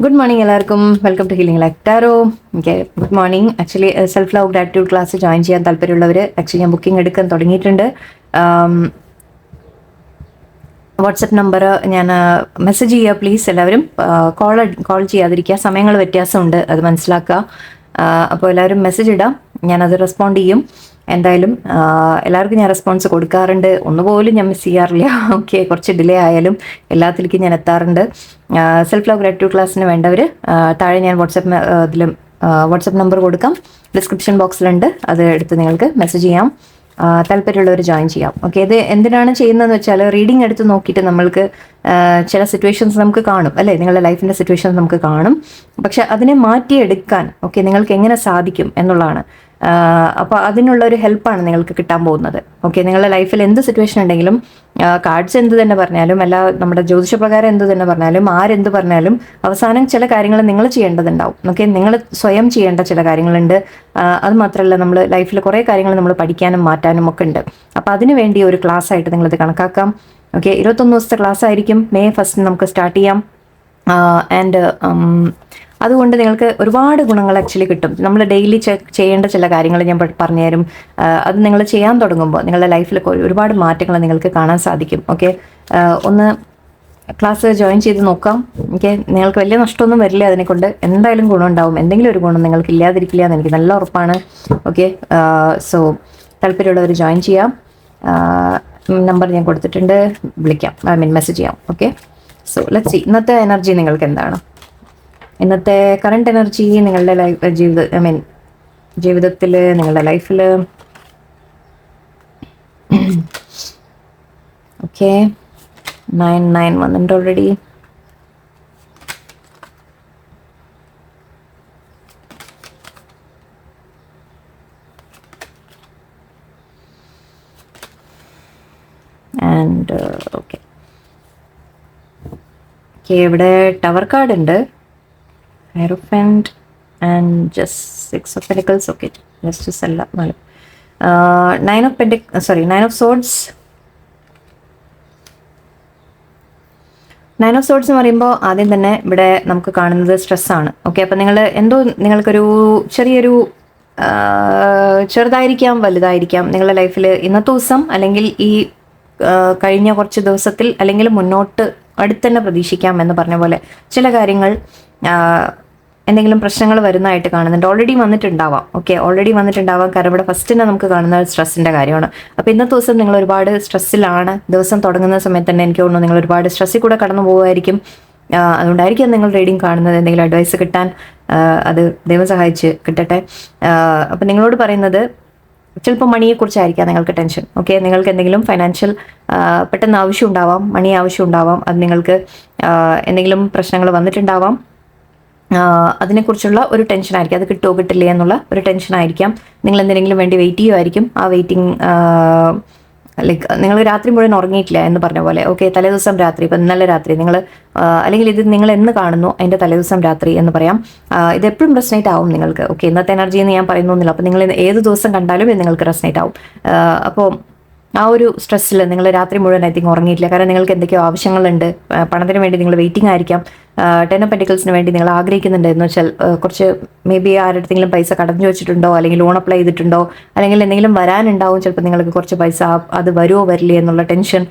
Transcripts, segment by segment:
Good morning എല്ലാവർക്കും. Welcome to healing life tarot. Okay, good morning. Actually self love gratitude class join ചെയ്യാൻ താല്പര്യമുള്ളവർ actually ഞാൻ booking എടുക്കാൻ തുടങ്ങിയിട്ടുണ്ട്. വാട്സപ്പ് നമ്പർ ഞാൻ മെസ്സേജ് ചെയ്യുക പ്ലീസ്. എല്ലാവരും കോൾ ചെയ്യാതിരിക്കുക, സമയങ്ങൾ വ്യത്യാസമുണ്ട്, അത് മനസ്സിലാക്കുക. അപ്പോൾ എല്ലാവരും മെസ്സേജ് ഇടാം, ഞാനത് റെസ്പോണ്ട് ചെയ്യും. എന്തായാലും എല്ലാവർക്കും ഞാൻ റെസ്പോൺസ് കൊടുക്കാറുണ്ട്, ഒന്നുപോലും ഞാൻ മിസ് ചെയ്യാറില്ല. ഓക്കെ, കുറച്ച് ഡിലേ ആയാലും എല്ലാത്തിലേക്കും ഞാൻ എത്താറുണ്ട്. സെൽഫ് ലവ് ഗ്രാറ്റിറ്റ്യൂഡ് ക്ലാസ്സിന് വേണ്ടവർ താഴെ ഞാൻ വാട്സപ്പ് നമ്പർ കൊടുക്കാം, ഡിസ്ക്രിപ്ഷൻ ബോക്സിലുണ്ട്, അത് എടുത്ത് നിങ്ങൾക്ക് മെസ്സേജ് ചെയ്യാം. താല്പര്യമുള്ളവർ ജോയിൻ ചെയ്യാം. ഓക്കെ, ഇത് എന്തിനാണ് ചെയ്യുന്നതെന്ന് വെച്ചാൽ റീഡിംഗ് എടുത്ത് നോക്കിയിട്ട് നമ്മൾക്ക് ചില സിറ്റുവേഷൻസ് നമുക്ക് കാണും അല്ലേ, നിങ്ങളുടെ ലൈഫിൻ്റെ സിറ്റുവേഷൻസ് നമുക്ക് കാണും. പക്ഷെ അതിനെ മാറ്റിയെടുക്കാൻ ഓക്കെ നിങ്ങൾക്ക് എങ്ങനെ സാധിക്കും എന്നുള്ളതാണ്. അപ്പോൾ അതിനുള്ള ഒരു ഹെൽപ്പാണ് നിങ്ങൾക്ക് കിട്ടാൻ പോകുന്നത്. ഓക്കെ, നിങ്ങളുടെ ലൈഫിൽ എന്ത് സിറ്റുവേഷൻ ഉണ്ടെങ്കിലും കാർഡ്സ് എന്ത് തന്നെ പറഞ്ഞാലും, അല്ല നമ്മുടെ ജ്യോതിഷപ്രകാരം എന്ത് തന്നെ പറഞ്ഞാലും, ആരെന്ത് പറഞ്ഞാലും അവസാനം ചില കാര്യങ്ങൾ നിങ്ങൾ ചെയ്യേണ്ടതുണ്ടാവും. ഓക്കെ, നിങ്ങൾ സ്വയം ചെയ്യേണ്ട ചില കാര്യങ്ങളുണ്ട്. അത് മാത്രമല്ല, നമ്മൾ ലൈഫിൽ കുറേ കാര്യങ്ങൾ നമ്മൾ പഠിക്കാനും മാറ്റാനും ഒക്കെ ഉണ്ട്. അപ്പോൾ അതിനു വേണ്ടി ഒരു ക്ലാസ് ആയിട്ട് നിങ്ങളിത് കണക്കാക്കാം. ഓക്കെ, 21 ദിവസത്തെ ക്ലാസ് ആയിരിക്കും. May 1 നമുക്ക് സ്റ്റാർട്ട് ചെയ്യാം. ആൻഡ് അതുകൊണ്ട് നിങ്ങൾക്ക് ഒരുപാട് ഗുണങ്ങൾ ആക്ച്വലി കിട്ടും. നമ്മൾ ഡെയിലി ചെയ്യേണ്ട ചില കാര്യങ്ങൾ ഞാൻ പറഞ്ഞുതരും. അത് നിങ്ങൾ ചെയ്യാൻ തുടങ്ങുമ്പോൾ നിങ്ങളുടെ ലൈഫിൽ ഒരുപാട് മാറ്റങ്ങൾ നിങ്ങൾക്ക് കാണാൻ സാധിക്കും. ഓക്കെ, ഒന്ന് ക്ലാസ് ജോയിൻ ചെയ്ത് നോക്കാം. ഓക്കെ, നിങ്ങൾക്ക് വലിയ നഷ്ടമൊന്നും വരില്ല, അതിനെക്കൊണ്ട് എന്തായാലും ഗുണമുണ്ടാവും. എന്തെങ്കിലും ഒരു ഗുണം നിങ്ങൾക്ക് ഇല്ലാതിരിക്കില്ല എന്ന് എനിക്ക് നല്ല ഉറപ്പാണ്. ഓക്കെ, സോ താല്പര്യമുള്ളവർ ജോയിൻ ചെയ്യാം. നമ്പർ ഞാൻ കൊടുത്തിട്ടുണ്ട്, വിളിക്കാം, മെസ്സേജ് ചെയ്യാം. ഓക്കെ, സോ ലെറ്റ്സ് സീ ഇന്നത്തെ എനർജി നിങ്ങൾക്ക് എന്താണ്. ഇന്നത്തെ കറണ്ട് എനർജി നിങ്ങളുടെ ജീവിതത്തിൽ നിങ്ങളുടെ ലൈഫിൽ. ഓക്കെ, 9 വന്നിട്ടുണ്ട് ഓൾറെഡി. ആൻഡ് ഓക്കെ, ഇവിടെ ടവർ കാർഡ് ഉണ്ട്, Hierophant and just 6 of Pentacles. Okay, let's just sell that. 9 of Swords. 9 of Swords എന്ന് പറയുമ്പോൾ ആദ്യം തന്നെ ഇവിടെ നമുക്ക് കാണുന്നത് സ്ട്രെസ്സാണ്. ഓക്കെ, അപ്പം നിങ്ങൾക്കൊരു ചെറിയൊരു ചെറുതായിരിക്കാം വലുതായിരിക്കാം നിങ്ങളുടെ ലൈഫിൽ ഇന്നത്തെ ദിവസം, അല്ലെങ്കിൽ ഈ കഴിഞ്ഞ കുറച്ച് ദിവസത്തിൽ, അല്ലെങ്കിൽ മുന്നോട്ട് അടുത്തന്നെ പ്രതീക്ഷിക്കാം എന്ന് പറഞ്ഞ പോലെ ചില കാര്യങ്ങൾ എന്തെങ്കിലും പ്രശ്നങ്ങൾ വരുന്നതായിട്ട് കാണുന്നുണ്ട്. ഓൾറെഡി വന്നിട്ടുണ്ടാവാം. ഓക്കെ, ഓൾറെഡി വന്നിട്ടുണ്ടാവാം. കാരണം ഇവിടെ ഫസ്റ്റ് തന്നെ നമുക്ക് കാണുന്ന സ്ട്രെസ്സിൻ്റെ കാര്യമാണ്. അപ്പോൾ ഇന്നത്തെ ദിവസം നിങ്ങൾ ഒരുപാട് സ്ട്രെസ്സിലാണ്. ദിവസം തുടങ്ങുന്ന സമയത്ത് തന്നെ എനിക്ക് തോന്നുന്നു നിങ്ങൾ ഒരുപാട് സ്ട്രെസ്സിൽ കൂടെ കടന്നു പോകുമായിരിക്കും. അതുകൊണ്ടായിരിക്കും നിങ്ങൾ റീഡിങ് കാണുന്നത്. എന്തെങ്കിലും അഡ്വൈസ് കിട്ടാൻ അത് ദൈവം സഹായിച്ച് കിട്ടട്ടെ. അപ്പം നിങ്ങളോട് പറയുന്നത് ചിലപ്പോൾ മണിയെക്കുറിച്ചായിരിക്കാം നിങ്ങൾക്ക് ടെൻഷൻ. ഓക്കെ, നിങ്ങൾക്ക് എന്തെങ്കിലും ഫൈനാൻഷ്യൽ പെട്ടെന്ന് ആവശ്യം ഉണ്ടാവാം, മണി ആവശ്യം ഉണ്ടാവാം. അത് നിങ്ങൾക്ക് എന്തെങ്കിലും പ്രശ്നങ്ങൾ വന്നിട്ടുണ്ടാവാം. അതിനെക്കുറിച്ചുള്ള ഒരു ടെൻഷനായിരിക്കും. അത് കിട്ടുമോ കിട്ടില്ലേ എന്നുള്ള ഒരു ടെൻഷനായിരിക്കാം. നിങ്ങൾ എന്തിനെങ്കിലും വേണ്ടി വെയിറ്റ് ചെയ്യുമായിരിക്കും. ആ വെയിറ്റിംഗ് ലൈക്ക് നിങ്ങൾ രാത്രി മുഴുവൻ ഉറങ്ങിയിട്ടില്ല എന്ന് പറഞ്ഞ പോലെ. ഓക്കെ, തലേദിവസം രാത്രി, ഇപ്പം ഇന്നലെ രാത്രി നിങ്ങൾ, അല്ലെങ്കിൽ ഇത് നിങ്ങൾ എന്ന് കാണുന്നു അതിൻ്റെ തലേദിവസം രാത്രി എന്ന് പറയാം. ഇത് എപ്പോഴും റെസനേറ്റ് ആവും നിങ്ങൾക്ക്. ഓക്കെ, ഇന്നത്തെ എനർജി എന്ന് ഞാൻ പറയുന്നൊന്നുമില്ല. അപ്പോൾ നിങ്ങൾ ഏത് ദിവസം കണ്ടാലും ഇത് നിങ്ങൾക്ക് റെസനേറ്റ് ആവും. അപ്പോൾ ആ ഒരു സ്ട്രെസ്സിൽ നിങ്ങൾ രാത്രി മുഴുവൻ ഐ തിങ്ക് ഉറങ്ങിയിട്ടില്ല. കാരണം നിങ്ങൾക്ക് എന്തൊക്കെയോ ആവശ്യങ്ങളുണ്ട്. പണത്തിന് വേണ്ടി നിങ്ങൾ വെയിറ്റിംഗ് ആയിരിക്കാം. 10 of Pentacles വേണ്ടി നിങ്ങൾ ആഗ്രഹിക്കുന്നുണ്ട് എന്ന് വെച്ചാൽ കുറച്ച് മേ ബി ആരുടെങ്കിലും പൈസ കടന്നു വെച്ചിട്ടുണ്ടോ, അല്ലെങ്കിൽ ലോൺ അപ്ലൈ ചെയ്തിട്ടുണ്ടോ, അല്ലെങ്കിൽ എന്തെങ്കിലും വരാനുണ്ടാവും. ചിലപ്പോൾ നിങ്ങൾക്ക് കുറച്ച് പൈസ, അത് വരുമോ വരില്ലേ എന്നുള്ള ടെൻഷൻ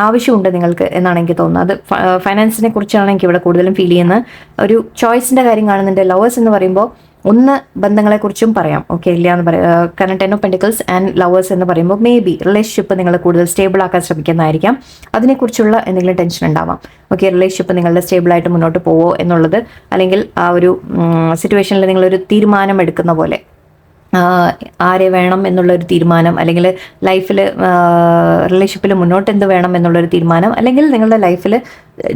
ആവശ്യമുണ്ട് നിങ്ങൾക്ക് എന്നാണ് എനിക്ക് തോന്നുന്നത്. അത് ഫൈനാൻസിനെ കുറിച്ചാണ് എനിക്ക് ഇവിടെ കൂടുതലും ഫീൽ ചെയ്യുന്നത്. ഒരു ചോയ്സിൻ്റെ കാര്യം കാണുന്നുണ്ട്. ലവേഴ്സ് എന്ന് പറയുമ്പോൾ ഒന്ന് ബന്ധങ്ങളെക്കുറിച്ചും പറയാം. ഓക്കെ, ഇല്ല എന്ന് പറയാം. കാരണം 10 of Pentacles ആൻഡ് ലവേഴ്സ് എന്ന് പറയുമ്പോൾ മേ ബി റിലേഷൻഷിപ്പ് നിങ്ങൾ കൂടുതൽ സ്റ്റേബിൾ ആക്കാൻ ശ്രമിക്കുന്നതായിരിക്കാം. അതിനെക്കുറിച്ചുള്ള എന്തെങ്കിലും ടെൻഷൻ ഉണ്ടാവാം. ഓക്കെ, റിലേഷൻഷിപ്പ് നിങ്ങളുടെ സ്റ്റേബിളായിട്ട് മുന്നോട്ട് പോവോ എന്നുള്ളത്, അല്ലെങ്കിൽ ആ ഒരു സിറ്റുവേഷനിൽ നിങ്ങളൊരു തീരുമാനം എടുക്കുന്ന പോലെ, ആരെ വേണം എന്നുള്ളൊരു തീരുമാനം, അല്ലെങ്കിൽ ലൈഫിൽ റിലേഷൻഷിപ്പിൽ മുന്നോട്ട് എന്ത് വേണം എന്നുള്ളൊരു തീരുമാനം, അല്ലെങ്കിൽ നിങ്ങളുടെ ലൈഫിൽ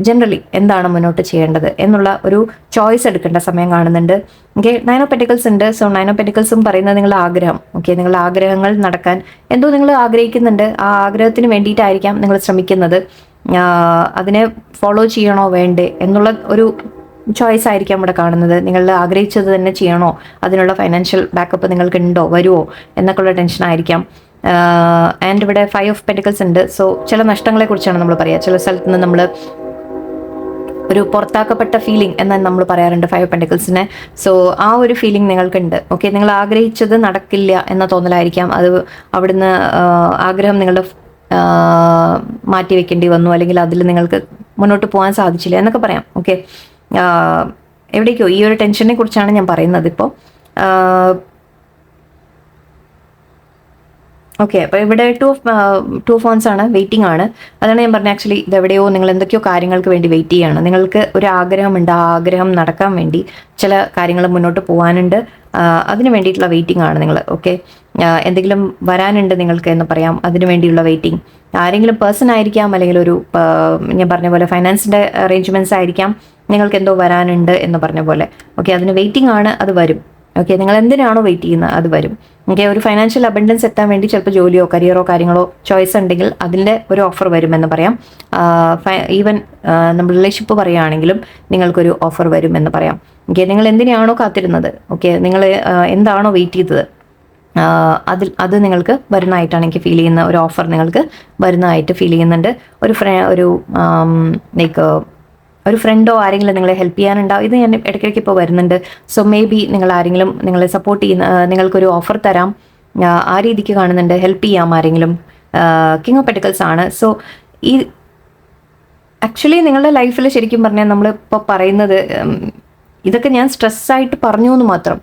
ജനറലി എന്താണ് മുന്നോട്ട് ചെയ്യേണ്ടത് എന്നുള്ള ഒരു ചോയ്സ് എടുക്കേണ്ട സമയം കാണുന്നുണ്ട്. ഓക്കെ, 9 of Pentacles ഉണ്ട്. സോ 9 of Pentacles പറയുന്നത് നിങ്ങളുടെ ആഗ്രഹം. ഓക്കെ, നിങ്ങളുടെ ആഗ്രഹങ്ങൾ നടക്കാൻ എന്തോ നിങ്ങൾ ആഗ്രഹിക്കുന്നുണ്ട്. ആ ആഗ്രഹത്തിന് വേണ്ടിയിട്ടായിരിക്കാം നിങ്ങൾ ശ്രമിക്കുന്നത്. അതിനെ ഫോളോ ചെയ്യണോ വേണ്ടേ എന്നുള്ള ഒരു ചോയ്സ് ആയിരിക്കാം ഇവിടെ കാണുന്നത്. നിങ്ങൾ ആഗ്രഹിച്ചത് തന്നെ ചെയ്യണോ, അതിനുള്ള ഫൈനാൻഷ്യൽ ബാക്കപ്പ് നിങ്ങൾക്ക് ഉണ്ടോ, വരുമോ എന്നൊക്കെയുള്ള ടെൻഷനായിരിക്കാം. ആൻഡ് ഇവിടെ 5 of Pentacles ഉണ്ട്. സോ ചില നഷ്ടങ്ങളെക്കുറിച്ചാണ് നമ്മൾ പറയുക. ചില സ്ഥലത്ത് നിന്ന് നമ്മൾ ഒരു പുറത്താക്കപ്പെട്ട ഫീലിംഗ് എന്ന് നമ്മൾ പറയാറുണ്ട് 5 പെൻഡിക്കിൾസിനെ. സോ ആ ഒരു ഫീലിംഗ് നിങ്ങൾക്കുണ്ട്. ഓക്കെ, നിങ്ങൾ ആഗ്രഹിച്ചത് നടക്കില്ല എന്ന തോന്നലായിരിക്കാം അത്. അവിടുന്ന് ആഗ്രഹം നിങ്ങളുടെ മാറ്റി വെക്കേണ്ടി വന്നു, അല്ലെങ്കിൽ അതിൽ നിങ്ങൾക്ക് മുന്നോട്ട് പോകാൻ സാധിച്ചില്ല എന്നൊക്കെ പറയാം. ഓക്കെ, എവിടേക്കോ ഈ ഒരു ടെൻഷനെ കുറിച്ചാണ് ഞാൻ പറയുന്നത് ഇപ്പോൾ. ഓക്കെ, അപ്പോൾ ഇവിടെ ടു ഫോൺസ് ആണ്, വെയിറ്റിംഗ് ആണ്. അതാണ് ഞാൻ പറഞ്ഞത്. ആക്ച്വലി ഇതെവിടെയോ നിങ്ങൾ എന്തൊക്കെയോ കാര്യങ്ങൾക്ക് വേണ്ടി വെയിറ്റ് ചെയ്യാണ്. നിങ്ങൾക്ക് ഒരു ആഗ്രഹമുണ്ട്, ആ ആഗ്രഹം നടക്കാൻ വേണ്ടി ചില കാര്യങ്ങൾ മുന്നോട്ട് പോകാനുണ്ട്. അതിന് വേണ്ടിയിട്ടുള്ള വെയിറ്റിംഗ് ആണ് നിങ്ങൾ. ഓക്കെ, എന്തെങ്കിലും വരാനുണ്ട് നിങ്ങൾക്ക് എന്ന് പറയാം, അതിന് വേണ്ടിയുള്ള വെയിറ്റിംഗ്. ആരെങ്കിലും പേഴ്സൺ ആയിരിക്കാം, അല്ലെങ്കിൽ ഒരു ഞാൻ പറഞ്ഞ പോലെ ഫൈനാൻസിൻ്റെ അറേഞ്ച്മെൻറ്റ്സ് ആയിരിക്കാം. നിങ്ങൾക്ക് എന്തോ വരാനുണ്ട് എന്ന് പറഞ്ഞ പോലെ. ഓക്കെ, അതിന് വെയിറ്റിംഗ് ആണ്, അത് വരും. ഓക്കെ, നിങ്ങൾ എന്തിനാണോ വെയിറ്റ് ചെയ്യുന്നത് അത് വരും. ഓക്കെ, ഒരു ഫൈനാൻഷ്യൽ അബണ്ടൻസ് എത്താൻ വേണ്ടി ചിലപ്പോൾ ജോലിയോ കരിയറോ കാര്യങ്ങളോ ചോയ്സ് ഉണ്ടെങ്കിൽ അതിൻ്റെ ഒരു ഓഫർ വരുമെന്ന് പറയാം. ഈവൻ നമ്മൾ റിലേഷൻഷിപ്പ് പറയുകയാണെങ്കിലും നിങ്ങൾക്കൊരു ഓഫർ വരുമെന്ന് പറയാം. ഓക്കെ, നിങ്ങൾ എന്തിനാണോ കാത്തിരുന്നത്, ഓക്കെ, നിങ്ങൾ എന്താണോ വെയിറ്റ് ചെയ്തത് അത് നിങ്ങൾക്ക് വരുന്നതായിട്ടാണ് എനിക്ക് ഫീൽ ചെയ്യുന്ന ഒരു ഓഫർ നിങ്ങൾക്ക് വരുന്നതായിട്ട് ഫീൽ ചെയ്യുന്നുണ്ട്. ഒരു ഫ്രണ്ടോ ആരെങ്കിലും നിങ്ങളെ ഹെൽപ്പ് ചെയ്യാനുണ്ടാവും. ഇത് ഞാൻ ഇടയ്ക്കിടയ്ക്ക് ഇപ്പോൾ വരുന്നുണ്ട്. സോ മേ ബി നിങ്ങൾ ആരെങ്കിലും നിങ്ങളെ സപ്പോർട്ട് ചെയ്യുന്ന, നിങ്ങൾക്കൊരു ഓഫർ തരാം, ആ രീതിക്ക് കാണുന്നുണ്ട്. ഹെൽപ്പ് ചെയ്യാം ആരെങ്കിലും. കിങ് ഓഫ് പെന്റിക്കിൾസ് ആണ്. സോ ഈ ആക്ച്വലി നിങ്ങളുടെ ലൈഫിൽ ശരിക്കും പറഞ്ഞാൽ നമ്മളിപ്പോൾ പറയുന്നത് ഇതൊക്കെ ഞാൻ സ്ട്രെസ്സായിട്ട് പറഞ്ഞു എന്ന് മാത്രം.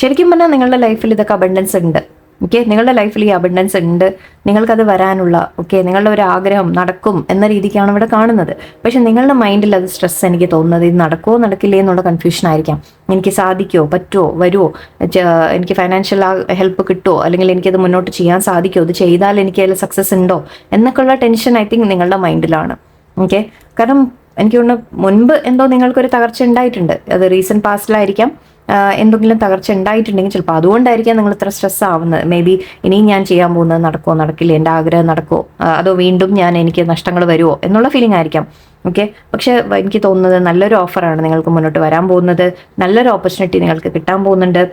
ശരിക്കും പറഞ്ഞാൽ നിങ്ങളുടെ ലൈഫിൽ ഇതൊക്കെ അബണ്ടൻസ് ഉണ്ട്. ഓക്കെ, നിങ്ങളുടെ ലൈഫിൽ ഈ അബണ്ടൻസ് ഉണ്ട്, നിങ്ങൾക്കത് വരാനുള്ള, ഓക്കെ, നിങ്ങളുടെ ഒരു ആഗ്രഹം നടക്കും എന്ന രീതിക്കാണ് ഇവിടെ കാണുന്നത്. പക്ഷെ നിങ്ങളുടെ മൈൻഡിൽ അത് സ്ട്രെസ് എനിക്ക് തോന്നുന്നത് ഇത് നടക്കുമോ നടക്കില്ലേ എന്നുള്ള കൺഫ്യൂഷൻ ആയിരിക്കാം. എനിക്ക് സാധിക്കുമോ, പറ്റുമോ, വരുമോ, എനിക്ക് ഫൈനാൻഷ്യൽ ഹെൽപ്പ് കിട്ടുമോ, അല്ലെങ്കിൽ എനിക്കത് മുന്നോട്ട് ചെയ്യാൻ സാധിക്കുമോ, ഇത് ചെയ്താൽ എനിക്ക് അതിൽ സക്സസ് ഉണ്ടോ എന്നൊക്കെയുള്ള ടെൻഷൻ ഐ തിങ്ക് നിങ്ങളുടെ മൈൻഡിലാണ്. ഓക്കെ, കാരണം എനിക്ക് തോന്നുന്നു മുൻപ് എന്തോ നിങ്ങൾക്കൊരു തകർച്ച ഉണ്ടായിട്ടുണ്ട്. അത് റീസെൻറ്റ് പാസ്റ്റിലായിരിക്കാം. എന്തെങ്കിലും തകർച്ച ഉണ്ടായിട്ടുണ്ടെങ്കിൽ ചിലപ്പോൾ അതുകൊണ്ടായിരിക്കാം നിങ്ങൾ ഇത്ര സ്ട്രെസ് ആവുന്നത്. മേ ബി ഇനിയും ഞാൻ ചെയ്യാൻ പോകുന്നത് നടക്കുമോ നടക്കില്ല, എൻ്റെ ആഗ്രഹം നടക്കുമോ, അതോ വീണ്ടും എനിക്ക് നഷ്ടങ്ങൾ വരുമോ എന്നുള്ള ഫീലിംഗ് ആയിരിക്കാം. ഓക്കെ, പക്ഷെ എനിക്ക് തോന്നുന്നത് നല്ലൊരു ഓഫറാണ് നിങ്ങൾക്ക് മുന്നോട്ട് വരാൻ പോകുന്നത്. നല്ലൊരു ഓപ്പർച്യൂണിറ്റി നിങ്ങൾക്ക് കിട്ടാൻ പോകുന്നുണ്ട്.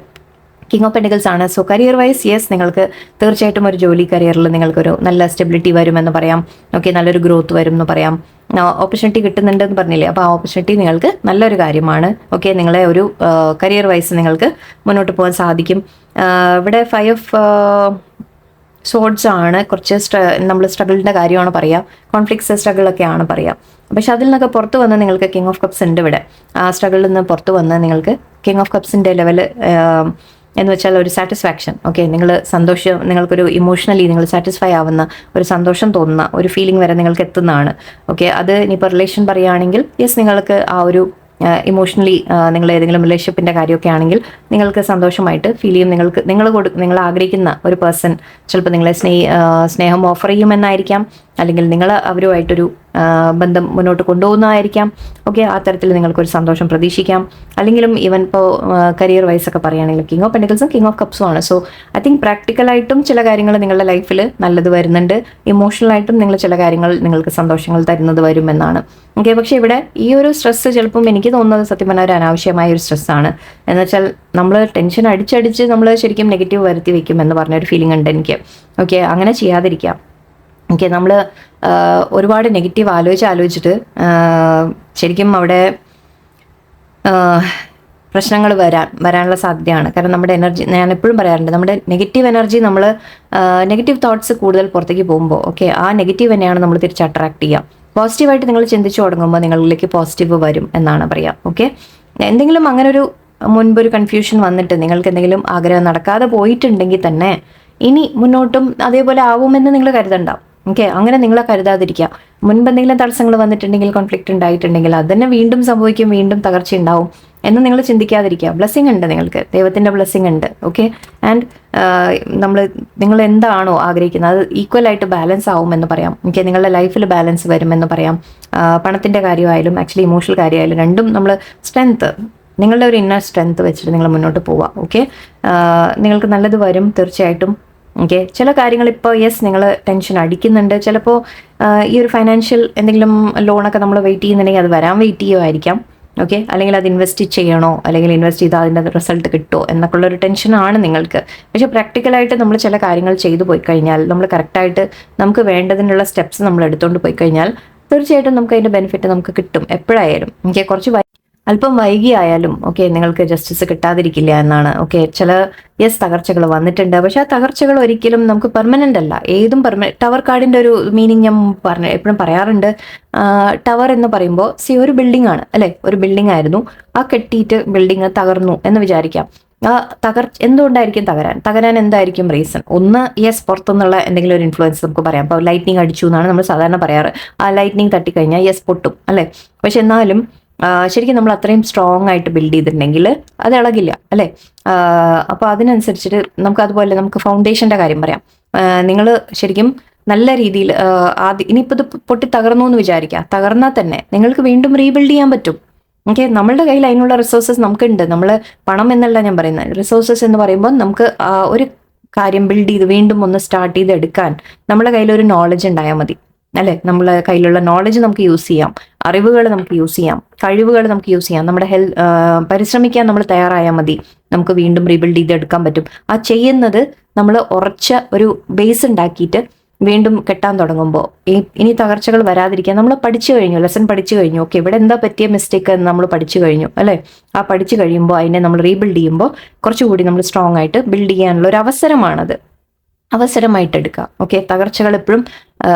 കിങ് ഓഫ് പെന്റിക്കിൾസ് ആണ്. സോ കരിയർ വൈസ് യെസ്, നിങ്ങൾക്ക് തീർച്ചയായിട്ടും ഒരു ജോലി കരിയറിൽ നിങ്ങൾക്കൊരു നല്ല സ്റ്റെബിലിറ്റി വരുമെന്ന് പറയാം. ഓക്കെ, നല്ലൊരു ഗ്രോത്ത് വരും എന്ന് പറയാം. ഓപ്പർച്യൂണിറ്റി കിട്ടുന്നുണ്ടെന്ന് പറഞ്ഞില്ലേ, അപ്പോൾ ആ ഓപ്പർച്യൂണിറ്റി നിങ്ങൾക്ക് നല്ലൊരു കാര്യമാണ്. ഓക്കെ, നിങ്ങളെ ഒരു കരിയർ വൈസ് നിങ്ങൾക്ക് മുന്നോട്ട് പോകാൻ സാധിക്കും. ഇവിടെ 5 ഓഫ് സോഡ്സ് ആണ്. കുറച്ച് നമ്മൾ സ്ട്രഗിളിൻ്റെ കാര്യമാണ് പറയുക, കോൺഫ്ലിക്ട്സ് സ്ട്രഗിളൊക്കെയാണ് പറയുക. പക്ഷെ അതിൽ നിന്നൊക്കെ പുറത്ത് വന്ന് നിങ്ങൾക്ക് കിങ് ഓഫ് കപ്സ് ഉണ്ട് ഇവിടെ. ആ സ്ട്രഗിളിൽ നിന്ന് പുറത്ത് വന്ന് നിങ്ങൾക്ക് കിങ് ഓഫ് കപ്സിൻ്റെ ലെവല് എന്ന് വെച്ചാൽ ഒരു സാറ്റിസ്ഫാക്ഷൻ. ഓക്കെ, സന്തോഷം, നിങ്ങൾക്കൊരു ഇമോഷണലി നിങ്ങൾ സാറ്റിസ്ഫൈ ആവുന്ന, ഒരു സന്തോഷം തോന്നുന്ന ഒരു ഫീലിംഗ് വരെ നിങ്ങൾക്ക് എത്തുന്നതാണ്. ഓക്കെ, അത് ഇനിയിപ്പോൾ റിലേഷൻ പറയുകയാണെങ്കിൽ യെസ്, നിങ്ങൾക്ക് ആ ഒരു ഇമോഷണലി നിങ്ങൾ ഏതെങ്കിലും റിലേഷൻഷിപ്പിൻ്റെ കാര്യമൊക്കെ ആണെങ്കിൽ നിങ്ങൾക്ക് സന്തോഷമായിട്ട് ഫീൽ ചെയ്യും. നിങ്ങൾ ആഗ്രഹിക്കുന്ന ഒരു പേഴ്സൺ ചിലപ്പോൾ നിങ്ങളെ സ്നേഹം ഓഫർ ചെയ്യുമെന്നായിരിക്കാം, അല്ലെങ്കിൽ നിങ്ങൾ അവരുമായിട്ടൊരു ബന്ധം മുന്നോട്ട് കൊണ്ടുപോകുന്നതായിരിക്കാം. ഓക്കെ, ആ തരത്തിൽ നിങ്ങൾക്കൊരു സന്തോഷം പ്രതീക്ഷിക്കാം. അല്ലെങ്കിലും ഈവൻ ഇപ്പോൾ കരിയർ വൈസ് ഒക്കെ പറയുകയാണെങ്കിൽ കിങ് ഓഫ് പെന്റിക്കിൾസും കിങ് ഓഫ് കപ്സും ആണ്. സോ ഐ തിങ്ക് പ്രാക്ടിക്കലായിട്ടും ചില കാര്യങ്ങൾ നിങ്ങളുടെ ലൈഫിൽ നല്ലത് വരുന്നുണ്ട്, ഇമോഷണലായിട്ടും നിങ്ങൾ ചില കാര്യങ്ങൾ നിങ്ങൾക്ക് സന്തോഷങ്ങൾ തരുന്നത് വരുമെന്നാണ്. ഓക്കെ, പക്ഷേ ഇവിടെ ഈ ഒരു സ്ട്രെസ്സ് ചിലപ്പം എനിക്ക് തോന്നുന്നത് സത്യം പറഞ്ഞാൽ ഒരു അനാവശ്യമായ ഒരു സ്ട്രെസ്സാണ്. എന്നുവെച്ചാൽ നമ്മൾ ടെൻഷൻ അടിച്ചടിച്ച് നമ്മൾ ശരിക്കും നെഗറ്റീവ് വരുത്തി വെക്കും എന്ന് പറഞ്ഞൊരു ഫീലിംഗ് ഉണ്ട് എനിക്ക്. ഓക്കെ, അങ്ങനെ ചെയ്യാതിരിക്കാം. ഓക്കെ, നമ്മൾ ഒരുപാട് നെഗറ്റീവ് ആലോചിച്ചിട്ട് ശരിക്കും അവിടെ പ്രശ്നങ്ങൾ വരാനുള്ള സാധ്യതയാണ്. കാരണം നമ്മുടെ എനർജി, ഞാൻ എപ്പോഴും പറയാറുണ്ട്, നമ്മുടെ നെഗറ്റീവ് എനർജി, നമ്മൾ നെഗറ്റീവ് തോട്ട്സ് കൂടുതൽ പുറത്തേക്ക് പോകുമ്പോൾ ഓക്കെ, ആ നെഗറ്റീവ് തന്നെയാണ് നമ്മൾ തിരിച്ച് അട്രാക്ട് ചെയ്യുക. പോസിറ്റീവായിട്ട് നിങ്ങൾ ചിന്തിച്ചു തുടങ്ങുമ്പോൾ നിങ്ങളിലേക്ക് പോസിറ്റീവ് വരും എന്നാണ് പറയുക. ഓക്കെ, എന്തെങ്കിലും അങ്ങനെ ഒരു മുൻപൊരു കൺഫ്യൂഷൻ വന്നിട്ട് നിങ്ങൾക്ക് എന്തെങ്കിലും ആഗ്രഹം നടക്കാതെ പോയിട്ടുണ്ടെങ്കിൽ തന്നെ ഇനി മുന്നോട്ടും അതേപോലെ ആവുമെന്ന് നിങ്ങൾ കരുതണ്ട. ഓക്കെ, അങ്ങനെ നിങ്ങളെ കരുതാതിരിക്കുക. മുൻപ് എന്തെങ്കിലും തടസ്സങ്ങൾ വന്നിട്ടുണ്ടെങ്കിൽ, കോൺഫ്ലിക്റ്റ് ഉണ്ടായിട്ടുണ്ടെങ്കിൽ അത് തന്നെ വീണ്ടും സംഭവിക്കും, വീണ്ടും തകർച്ച ഉണ്ടാവും എന്ന് നിങ്ങൾ ചിന്തിക്കാതിരിക്കുക. ബ്ലെസ്സിങ് ഉണ്ട്, നിങ്ങൾക്ക് ദൈവത്തിൻ്റെ ബ്ലെസ്സിങ് ഉണ്ട്. ഓക്കെ, ആൻഡ് നിങ്ങൾ എന്താണോ ആഗ്രഹിക്കുന്നത് അത് ഈക്വലായിട്ട് ബാലൻസ് ആവുമെന്ന് പറയാം. ഓക്കെ, നിങ്ങളുടെ ലൈഫിൽ ബാലൻസ് വരുമെന്ന് പറയാം. പണത്തിൻ്റെ കാര്യമായാലും ആക്ച്വലി ഇമോഷണൽ കാര്യമായാലും രണ്ടും നമ്മൾ സ്ട്രെങ്ത്ത്, നിങ്ങളുടെ ഒരു ഇന്നർ സ്ട്രെങ്ത്ത് വെച്ചിട്ട് നിങ്ങൾ മുന്നോട്ട് പോവുക. ഓക്കെ, നിങ്ങൾക്ക് നല്ലത് വരും തീർച്ചയായിട്ടും. ഓക്കെ, ചില കാര്യങ്ങൾ ഇപ്പോൾ യെസ് നിങ്ങൾ ടെൻഷൻ അടിക്കുന്നുണ്ട്. ചിലപ്പോൾ ഈ ഒരു ഫൈനാൻഷ്യൽ എന്തെങ്കിലും ലോണൊക്കെ നമ്മൾ വെയിറ്റ് ചെയ്യുന്നുണ്ടെങ്കിൽ അത് വരാൻ വെയിറ്റ് ചെയ്യുമായിരിക്കാം. ഓക്കെ, അല്ലെങ്കിൽ അത് ഇൻവെസ്റ്റ് ചെയ്യണോ, അല്ലെങ്കിൽ ഇൻവെസ്റ്റ് ചെയ്താൽ അതിൻ്റെ റിസൾട്ട് കിട്ടുമോ എന്നൊക്കെ ഉള്ളൊരു ടെൻഷനാണ് നിങ്ങൾക്ക്. പക്ഷേ പ്രാക്ടിക്കലായിട്ട് നമ്മൾ ചില കാര്യങ്ങൾ ചെയ്തു പോയി കഴിഞ്ഞാൽ, നമ്മൾ കറക്റ്റായിട്ട് നമുക്ക് വേണ്ടതിനുള്ള സ്റ്റെപ്സ് നമ്മൾ എടുത്തുകൊണ്ട് പോയി കഴിഞ്ഞാൽ തീർച്ചയായിട്ടും നമുക്ക് അതിന്റെ ബെനിഫിറ്റ് നമുക്ക് കിട്ടും എപ്പോഴായാലും. ഓക്കെ, അല്പം വൈകിയായാലും ഓക്കെ നിങ്ങൾക്ക് ജസ്റ്റിസ് കിട്ടാതിരിക്കില്ല എന്നാണ്. ഓക്കെ, ചില തകർച്ചകൾ വന്നിട്ടുണ്ട്, പക്ഷെ ആ തകർച്ചകൾ ഒരിക്കലും നമുക്ക് പെർമനന്റ് അല്ല. ഏതും ടവർ കാർഡിന്റെ ഒരു മീനിങ് ഞാൻ എപ്പോഴും പറയാറുണ്ട്. ടവർ എന്ന് പറയുമ്പോൾ ഒരു ബിൽഡിംഗ് ആണ് അല്ലെ, ഒരു ബിൽഡിംഗ് ആയിരുന്നു, ആ കെട്ടിയിട്ട് ബിൽഡിംഗ് തകർന്നു എന്ന് വിചാരിക്കാം. ആ എന്തുകൊണ്ടായിരിക്കും തകരാൻ എന്തായിരിക്കും റീസൺ? ഒന്ന് പുറത്തുനിന്നുള്ള എന്തെങ്കിലും ഒരു ഇൻഫ്ലുവൻസ് നമുക്ക് പറയാം. അപ്പോൾ ലൈറ്റ്നിങ് അടിച്ചു എന്നാണ് നമ്മൾ സാധാരണ പറയാറ്. ആ ലൈറ്റ്നിങ് തട്ടിക്കഴിഞ്ഞാൽ പൊട്ടും അല്ലെ. പക്ഷെ എന്നാലും ശരിക്കും നമ്മൾ അത്രയും സ്ട്രോങ് ആയിട്ട് ബിൽഡ് ചെയ്തിട്ടുണ്ടെങ്കിൽ അത് ഇളകില്ല അല്ലെ. അപ്പോൾ അതിനനുസരിച്ചിട്ട് നമുക്ക് അതുപോലെ നമുക്ക് ഫൗണ്ടേഷന്റെ കാര്യം പറയാം. നിങ്ങൾ ശരിക്കും നല്ല രീതിയിൽ ഇനിയിപ്പോൾ ഇത് പൊട്ടി തകർന്നു എന്ന് വിചാരിക്കുക, തകർന്നാൽ തന്നെ നിങ്ങൾക്ക് വീണ്ടും റീബിൽഡ് ചെയ്യാൻ പറ്റും. ഓക്കെ, നമ്മളുടെ കയ്യിൽ അതിനുള്ള റിസോഴ്സസ് നമുക്കുണ്ട്. നമ്മൾ പണം എന്നല്ല ഞാൻ പറയുന്നത്, റിസോഴ്സസ് എന്ന് പറയുമ്പോൾ നമുക്ക് ഒരു കാര്യം ബിൽഡ് ചെയ്ത് വീണ്ടും ഒന്ന് സ്റ്റാർട്ട് ചെയ്ത് എടുക്കാൻ നമ്മുടെ കയ്യിൽ ഒരു നോളജ് ഉണ്ടായാൽ മതി അല്ലെ. നമ്മളെ കയ്യിലുള്ള നോളജ് നമുക്ക് യൂസ് ചെയ്യാം, അറിവുകൾ നമുക്ക് യൂസ് ചെയ്യാം, കഴിവുകൾ നമുക്ക് യൂസ് ചെയ്യാം. നമ്മുടെ പരിശ്രമിക്കാൻ നമ്മൾ തയ്യാറായാൽ മതി, നമുക്ക് വീണ്ടും റീബിൽഡ് ചെയ്ത് എടുക്കാൻ പറ്റും. ആ ചെയ്യുന്നത് നമ്മൾ ഉറച്ച ഒരു ബേസ് ഉണ്ടാക്കിയിട്ട് വീണ്ടും കെട്ടാൻ തുടങ്ങുമ്പോൾ ഇനി തകർച്ചകൾ വരാതിരിക്കാൻ നമ്മൾ പഠിച്ചു കഴിഞ്ഞു, ലെസൺ പഠിച്ചു കഴിഞ്ഞു. ഓക്കെ, ഇവിടെ എന്താ പറ്റിയ മിസ്റ്റേക്ക് എന്ന് നമ്മൾ പഠിച്ചു കഴിഞ്ഞു അല്ലെ. ആ പഠിച്ചു കഴിയുമ്പോൾ അതിനെ നമ്മൾ റീബിൽഡ് ചെയ്യുമ്പോൾ കുറച്ചുകൂടി നമ്മൾ സ്ട്രോങ് ആയിട്ട് ബിൽഡ് ചെയ്യാനുള്ള ഒരു അവസരമായിട്ട് എടുക്കുക. ഓക്കെ, തകർച്ചകൾ എപ്പോഴും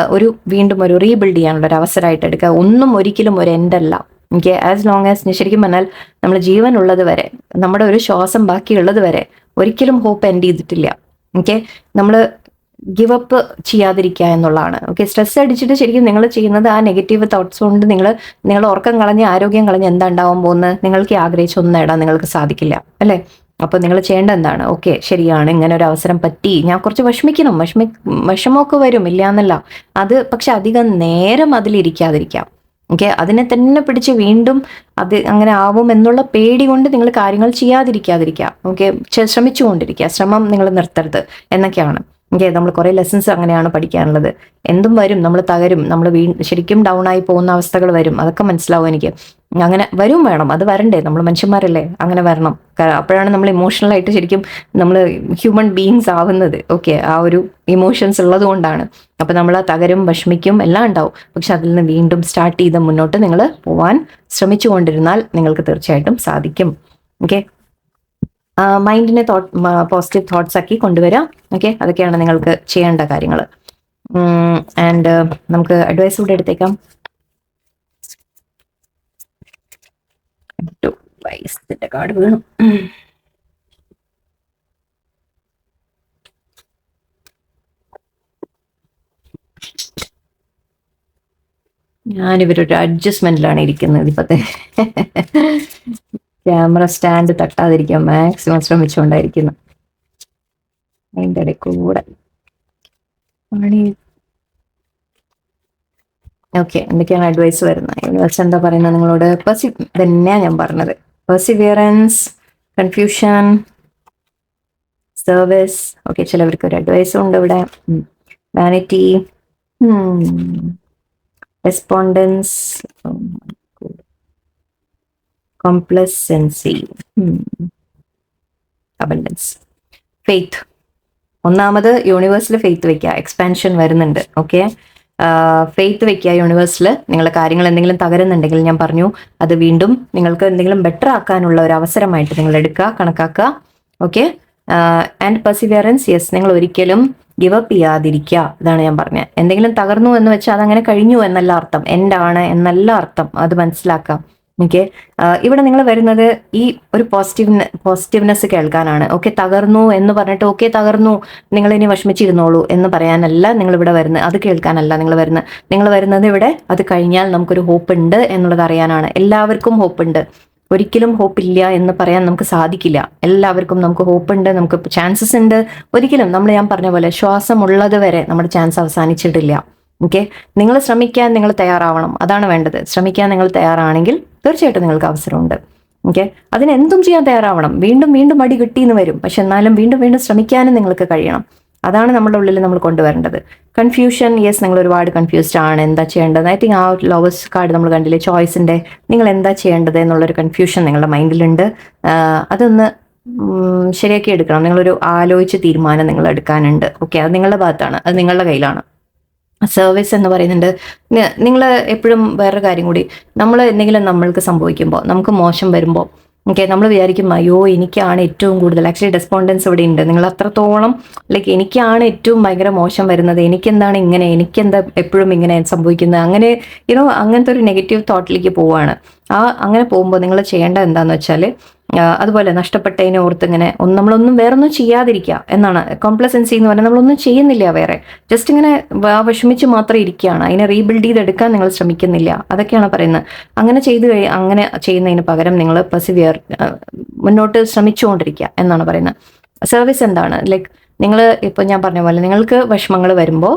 വീണ്ടും ഒരു റീബിൽഡ് ചെയ്യാനുള്ള ഒരു അവസരമായിട്ട് എടുക്കുക. ഒന്നും ഒരിക്കലും ഒരു എൻഡല്ല. ഓക്കെ, ആസ് ലോങ് ആസ് ശരിക്കും പറഞ്ഞാൽ നമ്മൾ ജീവൻ ഉള്ളത് വരെ, നമ്മുടെ ഒരു ശ്വാസം ബാക്കിയുള്ളത് വരെ ഒരിക്കലും ഹോപ്പ് എൻഡ് ചെയ്തിട്ടില്ല. ഓക്കെ, നമ്മൾ ഗിവ് അപ്പ് ചെയ്യാതിരിക്കുക എന്നുള്ളതാണ്. ഓക്കെ, സ്ട്രെസ് അടിച്ചിട്ട് ശരിക്കും നിങ്ങൾ ചെയ്യുന്നത് ആ നെഗറ്റീവ് തോട്ട്സ് കൊണ്ട് നിങ്ങൾ ഉറക്കം കളഞ്ഞ് ആരോഗ്യം കളഞ്ഞ് എന്താ ഉണ്ടാവാൻ പോകുന്നത്? നിങ്ങൾക്ക് ആഗ്രഹിച്ചൊന്നും നേടാൻ നിങ്ങൾക്ക് സാധിക്കില്ല അല്ലേ. അപ്പോൾ നിങ്ങൾ ചെയ്യേണ്ട എന്താണ്? ഓക്കെ, ശരിയാണ്, ഇങ്ങനെ ഒരു അവസരം പറ്റി, ഞാൻ കുറച്ച് വിഷമമൊക്കെ വരും, ഇല്ല എന്നല്ല. പക്ഷെ അധികം നേരം അതിലിരിക്കാതിരിക്കാം. ഓക്കെ, അതിനെ തന്നെ പിടിച്ച് വീണ്ടും അത് അങ്ങനെ ആവും എന്നുള്ള പേടി കൊണ്ട് നിങ്ങൾ കാര്യങ്ങൾ ചെയ്യാതിരിക്കാതിരിക്കുക. ഓക്കെ, ശ്രമിച്ചുകൊണ്ടിരിക്കുക, ശ്രമം നിങ്ങൾ നിർത്തരുത് എന്നൊക്കെയാണ്. ഓക്കെ, നമ്മൾ കുറേ ലെസൺസ് അങ്ങനെയാണ് പഠിക്കാനുള്ളത്. എന്തും വരും, നമ്മൾ തകരും, നമ്മൾ ശരിക്കും ഡൗൺ ആയി പോകുന്ന അവസ്ഥകൾ വരും, അതൊക്കെ മനസ്സിലാവും എനിക്ക്. അങ്ങനെ വേണം, അത് വരണ്ടേ, നമ്മൾ മനുഷ്യന്മാരല്ലേ, അങ്ങനെ വരണം. അപ്പോഴാണ് നമ്മൾ ഇമോഷണലായിട്ട് ശരിക്കും നമ്മൾ ഹ്യൂമൻ ബീയിങ്സ് ആവുന്നത്. ഓക്കെ, ആ ഒരു ഇമോഷൻസ് ഉള്ളത് കൊണ്ടാണ്. അപ്പൊ നമ്മൾ ആ തകരും വിഷമിക്കും എല്ലാം ഉണ്ടാവും. പക്ഷെ അതിൽ നിന്ന് വീണ്ടും സ്റ്റാർട്ട് ചെയ്ത് മുന്നോട്ട് നിങ്ങൾ പോവാൻ ശ്രമിച്ചുകൊണ്ടിരുന്നാൽ നിങ്ങൾക്ക് തീർച്ചയായിട്ടും സാധിക്കും. ഓക്കെ, മൈൻഡിനെ പോസിറ്റീവ് തോട്ട്സ് ആക്കി കൊണ്ടുവരാം. ഓക്കെ, അതൊക്കെയാണ് നിങ്ങൾക്ക് ചെയ്യേണ്ട കാര്യങ്ങൾ. ആൻഡ് നമുക്ക് അഡ്വൈസ് കൂടെ എടുത്തേക്കാം. കാർഡ് വീണു. ഞാനിവരൊരു അഡ്ജസ്റ്റ്മെന്റിലാണ് ഇരിക്കുന്നത് ഇപ്പത്തെ. ക്യാമറ സ്റ്റാൻഡ് തട്ടാതിരിക്കാൻ മാക്സിമം ശ്രമിച്ചുകൊണ്ടായിരിക്കുന്നു. അതിൻ്റെ ഇടയിൽ കൂടെ ഓക്കെ, എന്തൊക്കെയാണ് അഡ്വൈസ് വരുന്നത്? യൂണിവേഴ്സ് എന്താ പറയുന്നത് നിങ്ങളോട്? തന്നെയാണ് ഞാൻ പറഞ്ഞത്. Perseverance, confusion, service. ഓക്കെ, ചിലവർക്ക് ഒരു അഡ്വൈസും ഉണ്ട് ഇവിടെ. Vanity, respondents, complacency, abundance, faith. ഒന്നാമത് യൂണിവേഴ്സിൽ ഫെയ്ത്ത് വെക്കുക. എക്സ്പാൻഷൻ വരുന്നുണ്ട്. ഓക്കെ, ഫെയ്ത്ത് വെക്കുക യൂണിവേഴ്സിൽ. നിങ്ങളുടെ കാര്യങ്ങൾ എന്തെങ്കിലും തകരുന്നുണ്ടെങ്കിൽ ഞാൻ പറഞ്ഞു, അത് വീണ്ടും നിങ്ങൾക്ക് എന്തെങ്കിലും ബെറ്റർ ആക്കാനുള്ള ഒരു അവസരമായിട്ട് നിങ്ങൾ എടുക്കുക, കണക്കാക്കുക. Okay, and Perseverance. നിങ്ങൾ ഒരിക്കലും ഗിവ് അപ്പ് ചെയ്യാതിരിക്കുക. ഇതാണ് ഞാൻ പറഞ്ഞത്. എന്തെങ്കിലും തകർന്നു എന്ന് വെച്ചാൽ അതങ്ങനെ കഴിഞ്ഞു എന്നല്ല അർത്ഥം, എൻഡാണ് എന്നല്ല അർത്ഥം. അത് മനസ്സിലാക്കാം. ഓക്കെ, ഇവിടെ നിങ്ങൾ വരുന്നത് ഈ ഒരു പോസിറ്റീവ്നെസ് കേൾക്കാനാണ്. ഓക്കെ, തകർന്നു എന്ന് പറഞ്ഞിട്ട് ഓക്കെ തകർന്നു, നിങ്ങൾ ഇനി വിഷമിച്ചിരുന്നോളൂ എന്ന് പറയാനല്ല നിങ്ങൾ ഇവിടെ വരുന്നത്. അത് കേൾക്കാനല്ല നിങ്ങൾ വരുന്നത് ഇവിടെ അത് കഴിഞ്ഞാൽ നമുക്കൊരു ഹോപ്പ് ഉണ്ട് എന്നുള്ളത് അറിയാനാണ്. എല്ലാവർക്കും ഹോപ്പ് ഉണ്ട്, ഒരിക്കലും ഹോപ്പ് ഇല്ല എന്ന് പറയാൻ നമുക്ക് സാധിക്കില്ല. എല്ലാവർക്കും നമുക്ക് ഹോപ്പ് ഉണ്ട്, നമുക്ക് ചാൻസസ് ഉണ്ട്. ഒരിക്കലും ഞാൻ പറഞ്ഞ പോലെ ശ്വാസം ഉള്ളത് വരെ നമ്മുടെ ചാൻസ് അവസാനിച്ചിട്ടില്ല. ഓക്കെ, നിങ്ങൾ ശ്രമിക്കാൻ നിങ്ങൾ തയ്യാറാവണം, അതാണ് വേണ്ടത്. ശ്രമിക്കാൻ നിങ്ങൾ തയ്യാറാണെങ്കിൽ തീർച്ചയായിട്ടും നിങ്ങൾക്ക് അവസരമുണ്ട്. ഓക്കെ, അതിനെന്തും ചെയ്യാൻ തയ്യാറാവണം. വീണ്ടും വീണ്ടും അടി കിട്ടിയെന്ന് വരും, പക്ഷെ എന്നാലും വീണ്ടും വീണ്ടും ശ്രമിക്കാനും നിങ്ങൾക്ക് കഴിയണം. അതാണ് നമ്മുടെ ഉള്ളിൽ നമ്മൾ കൊണ്ടുവരേണ്ടത്. കൺഫ്യൂഷൻ, നിങ്ങൾ ഒരുപാട് കൺഫ്യൂസ്ഡ് ആണ്, എന്താ ചെയ്യേണ്ടത്? ഐ തിങ്ക് ആ ലവേഴ്സ് കാർഡ് നമ്മൾ കണ്ടില്ലേ, ചോയ്സിന്റെ, നിങ്ങൾ എന്താ ചെയ്യേണ്ടത് എന്നുള്ളൊരു കൺഫ്യൂഷൻ നിങ്ങളുടെ മൈൻഡിലുണ്ട്. അതൊന്ന് ശരിയാക്കി എടുക്കണം. നിങ്ങളൊരു ആലോചിച്ച് തീരുമാനം നിങ്ങൾ എടുക്കാനുണ്ട്. ഓക്കെ, അത് നിങ്ങളുടെ ഭാഗത്താണ്, അത് നിങ്ങളുടെ കയ്യിലാണ്. സർവീസ് എന്ന് പറയുന്നുണ്ട്. നിങ്ങൾ എപ്പോഴും വേറൊരു കാര്യം കൂടി, നമ്മൾ എന്തെങ്കിലും നമ്മൾക്ക് സംഭവിക്കുമ്പോൾ, നമുക്ക് മോശം വരുമ്പോൾ, ഓക്കെ, നമ്മൾ വിചാരിക്കും അയ്യോ എനിക്കാണ് ഏറ്റവും കൂടുതൽ. ആക്ച്വലി ഡെസ്പോണ്ടൻസ് ഇവിടെ ഉണ്ട്. നിങ്ങൾ അത്രത്തോളം ലൈക്ക് എനിക്കാണ് ഏറ്റവും ഭയങ്കര മോശം വരുന്നത്, എനിക്കെന്താണ് ഇങ്ങനെ, എനിക്കെന്താ എപ്പോഴും ഇങ്ങനെ സംഭവിക്കുന്നത്, അങ്ങനെ അങ്ങനത്തെ ഒരു നെഗറ്റീവ് തോട്ടിലേക്ക് പോവുകയാണ്. അങ്ങനെ പോകുമ്പോൾ നിങ്ങൾ ചെയ്യേണ്ടത് എന്താണെന്ന് വെച്ചാൽ, അതുപോലെ നഷ്ടപ്പെട്ടതിനെ ഓർത്ത് ഇങ്ങനെ നമ്മളൊന്നും വേറൊന്നും ചെയ്യാതിരിക്കുക എന്നാണ്. കോംപ്ലസൻസി എന്ന് പറഞ്ഞാൽ നമ്മളൊന്നും ചെയ്യുന്നില്ല വേറെ, ജസ്റ്റ് ഇങ്ങനെ വിഷമിച്ച് മാത്രം ഇരിക്കുകയാണ്. അതിനെ റീബിൽഡ് ചെയ്തെടുക്കാൻ നിങ്ങൾ ശ്രമിക്കുന്നില്ല, അതൊക്കെയാണ് പറയുന്നത്. അങ്ങനെ അങ്ങനെ ചെയ്യുന്നതിന് പകരം നിങ്ങൾ പെർസിവിയർ, മുന്നോട്ട് ശ്രമിച്ചുകൊണ്ടിരിക്കുക എന്നാണ് പറയുന്നത്. സർവീസ് എന്താണ്, ലൈക്ക് നിങ്ങൾ ഇപ്പോൾ ഞാൻ പറഞ്ഞ പോലെ നിങ്ങൾക്ക് വിഷമങ്ങൾ വരുമ്പോൾ,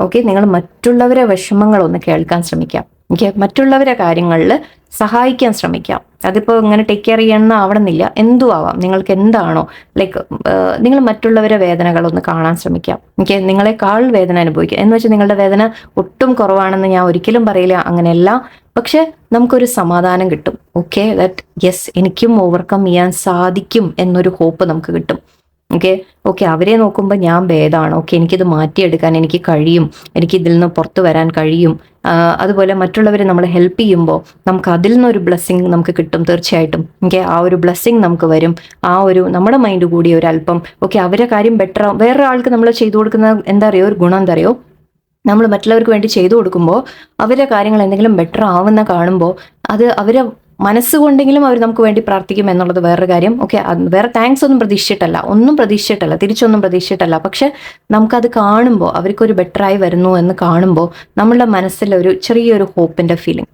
ഓക്കെ, നിങ്ങൾ മറ്റുള്ളവരെ വിഷമങ്ങളൊന്ന് കേൾക്കാൻ ശ്രമിക്കാം. ഓക്കെ, മറ്റുള്ളവരെ കാര്യങ്ങളിൽ സഹായിക്കാൻ ശ്രമിക്കാം. അതിപ്പോൾ ഇങ്ങനെ ടേക്ക് കെയർ ചെയ്യണമെന്ന് ആവണമെന്നില്ല, എന്തും ആവാം. നിങ്ങൾക്ക് എന്താണോ ലൈക്ക് നിങ്ങൾ മറ്റുള്ളവരെ വേദനകളൊന്ന് കാണാൻ ശ്രമിക്കാം. ഓക്കെ, നിങ്ങളെക്കാൾ വേദന അനുഭവിക്കുക എന്ന് വെച്ചാൽ നിങ്ങളുടെ വേദന ഒട്ടും കുറവാണെന്ന് ഞാൻ ഒരിക്കലും പറയില്ല, അങ്ങനെയല്ല. പക്ഷെ നമുക്കൊരു സമാധാനം കിട്ടും. ഓക്കെ, ദാറ്റ് യെസ്, എനിക്കും ഓവർകം ചെയ്യാൻ സാധിക്കും എന്നൊരു ഹോപ്പ് നമുക്ക് കിട്ടും. ഓക്കെ, അവരെ നോക്കുമ്പോൾ ഞാൻ ഭേദമാണ്. ഓക്കെ, എനിക്കിത് മാറ്റിയെടുക്കാൻ എനിക്ക് കഴിയും, എനിക്ക് ഇതിൽ നിന്ന് പുറത്തു വരാൻ കഴിയും. അതുപോലെ മറ്റുള്ളവരെ നമ്മൾ ഹെൽപ്പ് ചെയ്യുമ്പോൾ നമുക്ക് അതിൽ നിന്നൊരു ബ്ലെസ്സിങ് നമുക്ക് കിട്ടും തീർച്ചയായിട്ടും. ആ ഒരു ബ്ലെസ്സിങ് നമുക്ക് വരും. നമ്മുടെ മൈൻഡ് കൂടി ഒരു അല്പം ഓക്കെ, അവരെ കാര്യം ബെറ്റർ ആവും. വേറെ ആൾക്ക് നമ്മൾ ചെയ്തു കൊടുക്കുന്ന എന്താ അറിയോ, ഒരു ഗുണം എന്താ അറിയോ, നമ്മൾ മറ്റുള്ളവർക്ക് വേണ്ടി ചെയ്തു കൊടുക്കുമ്പോൾ അവരുടെ കാര്യങ്ങൾ എന്തെങ്കിലും ബെറ്റർ ആവുന്ന കാണുമ്പോൾ അത് അവരെ മനസ്സുകൊണ്ടെങ്കിലും അവർ നമുക്ക് വേണ്ടി പ്രാർത്ഥിക്കും എന്നുള്ളത് വേറൊരു കാര്യം. ഓക്കെ, വേറെ താങ്ക്സ് ഒന്നും പ്രതീക്ഷിച്ചിട്ടല്ല, തിരിച്ചൊന്നും പ്രതീക്ഷിച്ചിട്ടല്ല. പക്ഷെ നമുക്കത് കാണുമ്പോൾ, അവർക്കൊരു ബെറ്ററായി വരുന്നു എന്ന് കാണുമ്പോൾ നമ്മളുടെ മനസ്സിൽ ഒരു ചെറിയൊരു ഹോപ്പിന്റെ ഫീലിംഗ്,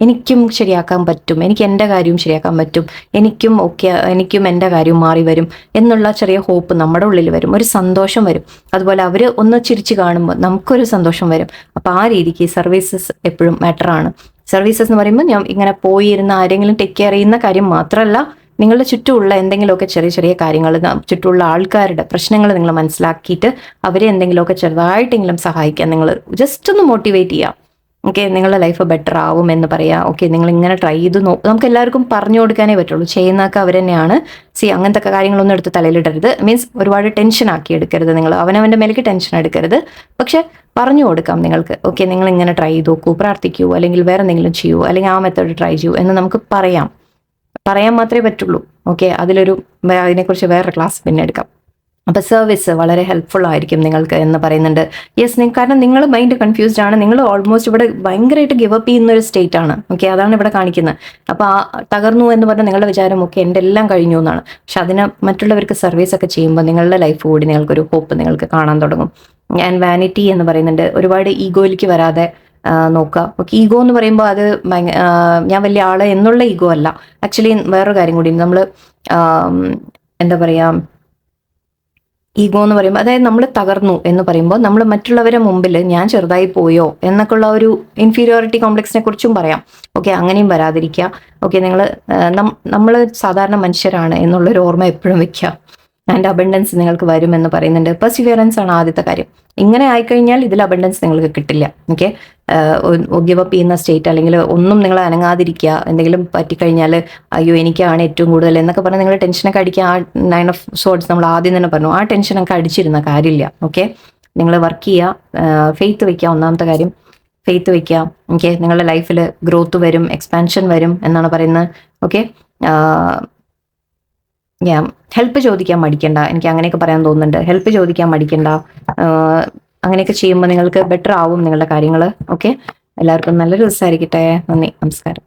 എനിക്കും ശരിയാക്കാൻ പറ്റും, എനിക്ക് എൻ്റെ കാര്യവും ശരിയാക്കാൻ പറ്റും, എനിക്കും എൻ്റെ കാര്യവും മാറി വരും എന്നുള്ള ചെറിയ ഹോപ്പ് നമ്മുടെ ഉള്ളിൽ വരും, ഒരു സന്തോഷം വരും. അതുപോലെ അവർ ഒന്ന് ചിരിച്ച് കാണുമ്പോൾ നമുക്കൊരു സന്തോഷം വരും. അപ്പോൾ ആ രീതിക്ക് സർവീസസ് എപ്പോഴും മാറ്ററാണ്. സർവീസസ് എന്ന് പറയുമ്പോൾ ഞാൻ ഇങ്ങനെ പോയിരുന്ന ആരെങ്കിലും ടേക്ക് കെയർ ചെയ്യുന്ന കാര്യം മാത്രമല്ല, നിങ്ങളുടെ ചുറ്റുമുള്ള എന്തെങ്കിലുമൊക്കെ ചെറിയ ചെറിയ കാര്യങ്ങൾ, ചുറ്റുമുള്ള ആൾക്കാരുടെ പ്രശ്നങ്ങൾ നിങ്ങൾ മനസ്സിലാക്കിയിട്ട് അവരെ എന്തെങ്കിലുമൊക്കെ ചെറുതായിട്ടെങ്കിലും സഹായിക്കാൻ നിങ്ങൾ ജസ്റ്റ് ഒന്ന് മോട്ടിവേറ്റ് ചെയ്യാം. ഓക്കെ, നിങ്ങളുടെ ലൈഫ് ബെറ്റർ ആവും എന്ന് പറയാം. ഓക്കെ, നിങ്ങൾ ഇങ്ങനെ ട്രൈ ചെയ്ത് നമുക്ക് എല്ലാവർക്കും പറഞ്ഞു കൊടുക്കാനേ പറ്റുള്ളൂ. ചെയ്യുന്നതൊക്കെ അവർ തന്നെയാണ്. അങ്ങനത്തെ കാര്യങ്ങളൊന്നും എടുത്ത് തലയിലിടരുത്. മീൻസ് ഒരുപാട് ടെൻഷൻ ആക്കി എടുക്കരുത്, നിങ്ങൾ അവനവൻ്റെ മേലേക്ക് ടെൻഷൻ എടുക്കരുത്. പക്ഷെ പറഞ്ഞു കൊടുക്കാം നിങ്ങൾക്ക്. ഓക്കെ, നിങ്ങൾ ഇങ്ങനെ ട്രൈ ചെയ്ത് നോക്കൂ, പ്രാർത്ഥിക്കൂ, അല്ലെങ്കിൽ വേറെ എന്തെങ്കിലും ചെയ്യൂ, അല്ലെങ്കിൽ ആ മെത്തേഡ് ട്രൈ ചെയ്യൂ എന്ന് നമുക്ക് പറയാൻ മാത്രമേ പറ്റുള്ളൂ. ഓക്കെ, അതിനെക്കുറിച്ച് വേറെ ക്ലാസ് പിന്നെ എടുക്കാം. അപ്പോൾ സർവീസ് വളരെ ഹെൽപ്ഫുൾ ആയിരിക്കും നിങ്ങൾക്ക് എന്ന് പറയുന്നുണ്ട്. യെസ്, കാരണം നിങ്ങൾ മൈൻഡ് കൺഫ്യൂസ്ഡ് ആണ്, നിങ്ങൾ ഓൾമോസ്റ്റ് ഇവിടെ ഭയങ്കരമായിട്ട് ഗിവ് അപ്പ് ചെയ്യുന്ന ഒരു സ്റ്റേറ്റ് ആണ്. ഓക്കെ, അതാണ് ഇവിടെ കാണിക്കുന്നത്. അപ്പോൾ തകർന്നു എന്ന് പറഞ്ഞാൽ നിങ്ങളുടെ വിചാരം ഓക്കെ എൻ്റെ എല്ലാം കഴിഞ്ഞു എന്നാണ്. പക്ഷെ അതിനെ മറ്റുള്ളവർക്ക് സർവീസ് ഒക്കെ ചെയ്യുമ്പോൾ നിങ്ങളുടെ ലൈഫ് കൂടി നിങ്ങൾക്കൊരു ഹോപ്പ് നിങ്ങൾക്ക് കാണാൻ തുടങ്ങും. ആൻഡ് വാനിറ്റി എന്ന് പറയുന്നുണ്ട്, ഒരുപാട് ഈഗോയിലേക്ക് വരാതെ നോക്കുക. ഓക്കെ, ഈഗോ എന്ന് പറയുമ്പോൾ അത് ഞാൻ വലിയ ആള് എന്നുള്ള ഈഗോ അല്ല. ആക്ച്വലി വേറൊരു കാര്യം കൂടി, നമ്മൾ എന്താ പറയുക, ഈഗോ എന്ന് പറയുമ്പോൾ അതായത് നമ്മൾ തകർന്നു എന്ന് പറയുമ്പോൾ നമ്മൾ മറ്റുള്ളവരെ മുമ്പിൽ ഞാൻ ചെറുതായി പോയോ എന്നൊക്കെയുള്ള ഒരു ഇൻഫീരിയോറിറ്റി കോംപ്ലക്സിനെ കുറിച്ചും പറയാം. ഓക്കെ, അങ്ങനെയും വരാതിരിക്കുക. ഓക്കെ, നമ്മൾ സാധാരണ മനുഷ്യരാണ് എന്നുള്ളൊരു ഓർമ്മ എപ്പോഴും വെക്കുക. ആൻഡ് അബണ്ടൻസ് നിങ്ങൾക്ക് വരുമെന്ന് പറയുന്നുണ്ട്. പെർസിവിയറൻസ് ആണ് ആദ്യത്തെ കാര്യം. ഇങ്ങനെ ആയിക്കഴിഞ്ഞാൽ ഇതിൽ അബണ്ടൻസ് നിങ്ങൾക്ക് കിട്ടില്ല. ഓക്കെ, ഗിവ് അപ്പ് ചെയ്യുന്ന സ്റ്റേറ്റ്, അല്ലെങ്കിൽ ഒന്നും നിങ്ങൾ അനങ്ങാതിരിക്കുക. എന്തെങ്കിലും പറ്റിക്കഴിഞ്ഞാൽ അയ്യോ എനിക്കാണ് ഏറ്റവും കൂടുതൽ എന്നൊക്കെ പറഞ്ഞാൽ നിങ്ങൾ ടെൻഷനൊക്കെ അടിക്കുക. ആ 9 of Swords നമ്മൾ ആദ്യം തന്നെ പറഞ്ഞു, ആ ടെൻഷനൊക്കെ അടിച്ചിരുന്ന കാര്യമില്ല. ഓക്കെ, നിങ്ങൾ വർക്ക് ചെയ്യുക, ഫെയ്ത്ത് വയ്ക്കുക. ഒന്നാമത്തെ കാര്യം ഫെയ്ത്ത് വയ്ക്കുക. ഓക്കെ, നിങ്ങളുടെ ലൈഫിൽ ഗ്രോത്ത് വരും, എക്സ്പാൻഷൻ വരും എന്നാണ് പറയുന്നത്. ഓക്കെ, ഹെൽപ്പ് ചോദിക്കാൻ മടിക്കണ്ട. എനിക്ക് അങ്ങനെയൊക്കെ പറയാൻ തോന്നുന്നുണ്ട്. ഹെൽപ്പ് ചോദിക്കാൻ മടിക്കണ്ട. അങ്ങനെയൊക്കെ ചെയ്യുമ്പോൾ നിങ്ങൾക്ക് ബെറ്റർ ആവും നിങ്ങളുടെ കാര്യങ്ങൾ. ഓക്കെ, എല്ലാവർക്കും നല്ലൊരു ദിവസമായിരിക്കട്ടെ. നന്ദി, നമസ്കാരം.